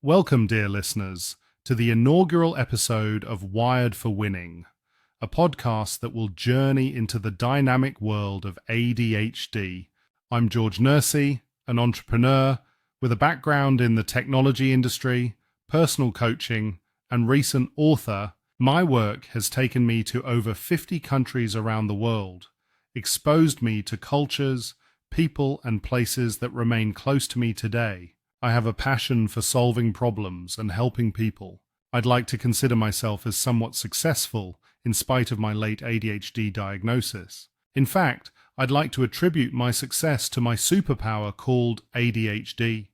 Welcome, dear listeners, to the inaugural episode of Wired for Winning, a podcast that will journey into the dynamic world of ADHD. I'm George Nursey, an entrepreneur with a background in the technology industry, personal coaching, and recent author. My work has taken me to over 50 countries around the world, exposed me to cultures, people, and places that remain close to me today. I have a passion for solving problems and helping people. I'd like to consider myself as somewhat successful in spite of my late ADHD diagnosis. In fact, I'd like to attribute my success to my superpower called ADHD,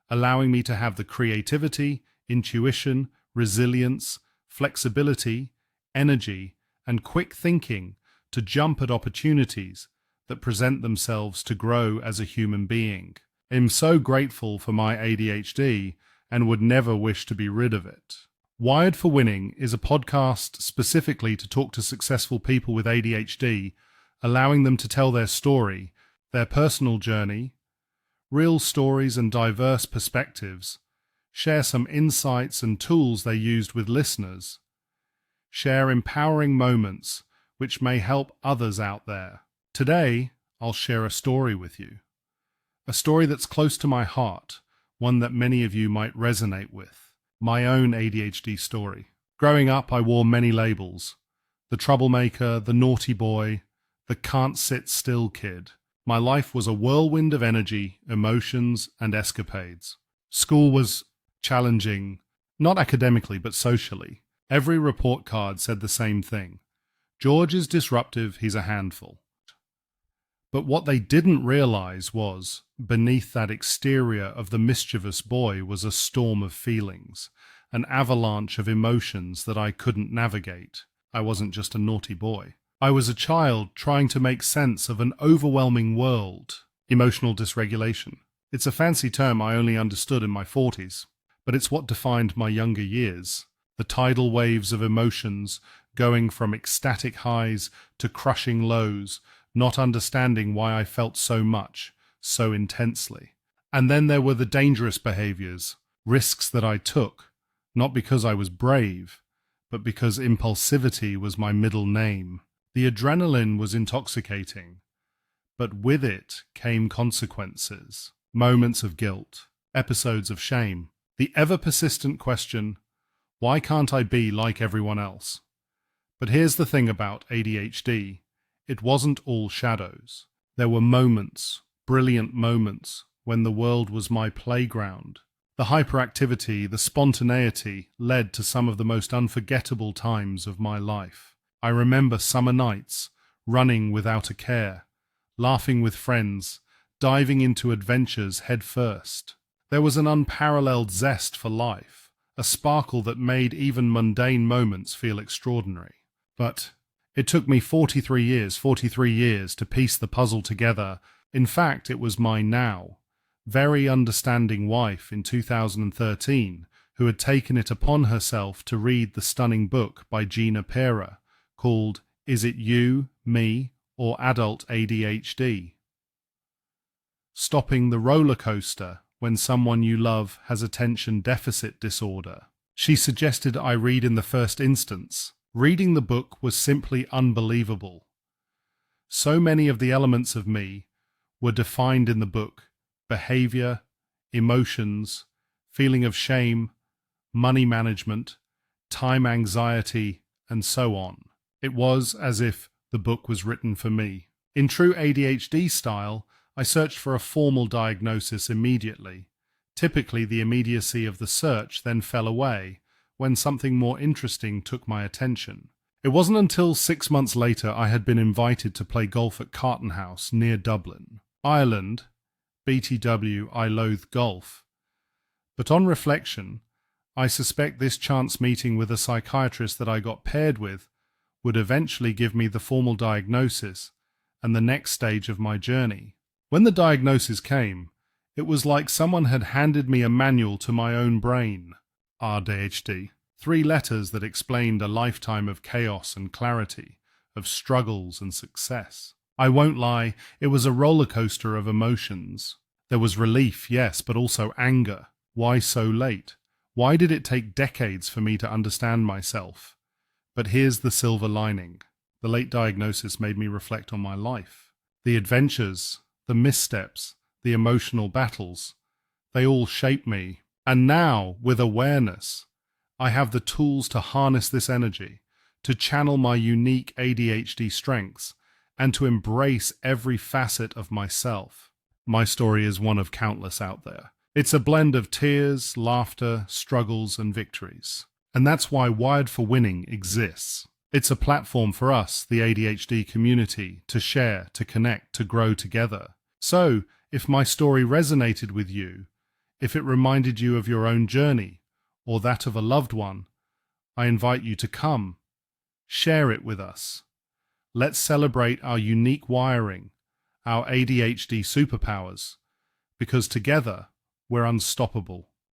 allowing me to have the creativity, intuition, resilience, flexibility, energy, and quick thinking to jump at opportunities that present themselves to grow as a human being. I'm so grateful for my ADHD and would never wish to be rid of it. Wired for Winning is a podcast specifically to talk to successful people with ADHD, allowing them to tell their story, their personal journey, real stories and diverse perspectives, share some insights and tools they used with listeners, share empowering moments which may help others out there. Today, I'll share a story with you. A story that's close to my heart, one that many of you might resonate with. My own ADHD story. Growing up, I wore many labels. The troublemaker, the naughty boy, the can't sit still kid. My life was a whirlwind of energy, emotions, and escapades. School was challenging, not academically, but socially. Every report card said the same thing. George is disruptive, he's a handful. But what they didn't realize was, beneath that exterior of the mischievous boy was a storm of feelings, an avalanche of emotions that I couldn't navigate. I wasn't just a naughty boy. I was a child trying to make sense of an overwhelming world. Emotional dysregulation. It's a fancy term I only understood in my 40s, but it's what defined my younger years. The tidal waves of emotions, going from ecstatic highs to crushing lows, not understanding why I felt so much, so intensely. And then there were the dangerous behaviors, risks that I took, not because I was brave, but because impulsivity was my middle name. The adrenaline was intoxicating, but with it came consequences, moments of guilt, episodes of shame, the ever-persistent question, why can't I be like everyone else? But here's the thing about ADHD. It wasn't all shadows. There were moments, brilliant moments, when the world was my playground. The hyperactivity, the spontaneity led to some of the most unforgettable times of my life. I remember summer nights, running without a care, laughing with friends, diving into adventures head first. There was an unparalleled zest for life, a sparkle that made even mundane moments feel extraordinary. But it took me 43 years to piece the puzzle together. In fact, it was my now very understanding wife in 2013 who had taken it upon herself to read the stunning book by Gina Pera called Is It You, Me, or Adult ADHD? Stopping the roller coaster when someone you love has attention deficit disorder. She suggested I read in the first instance. Reading the book was simply unbelievable. So many of the elements of me were defined in the book: behavior, emotions, feeling of shame, money management, time anxiety, and so on. It was as if the book was written for me. In true ADHD style, I searched for a formal diagnosis immediately. Typically, the immediacy of the search then fell away when something more interesting took my attention. It wasn't until 6 months later I had been invited to play golf at Carton House near Dublin, Ireland. BTW, I loathe golf. But on reflection, I suspect this chance meeting with a psychiatrist that I got paired with would eventually give me the formal diagnosis and the next stage of my journey. When the diagnosis came, it was like someone had handed me a manual to my own brain. ADHD. 3 letters that explained a lifetime of chaos and clarity, of struggles and success. I won't lie, it was a roller coaster of emotions. There was relief, yes, but also anger. Why so late? Why did it take decades for me to understand myself? But here's the silver lining. The late diagnosis made me reflect on my life. The adventures, the missteps, the emotional battles, they all shaped me. And now, with awareness, I have the tools to harness this energy, to channel my unique ADHD strengths, and to embrace every facet of myself. My story is one of countless out there. It's a blend of tears, laughter, struggles, and victories. And that's why Wired for Winning exists. It's a platform for us, the ADHD community, to share, to connect, to grow together. So, if my story resonated with you, if it reminded you of your own journey, or that of a loved one, I invite you to come, share it with us. Let's celebrate our unique wiring, our ADHD superpowers, because together we're unstoppable.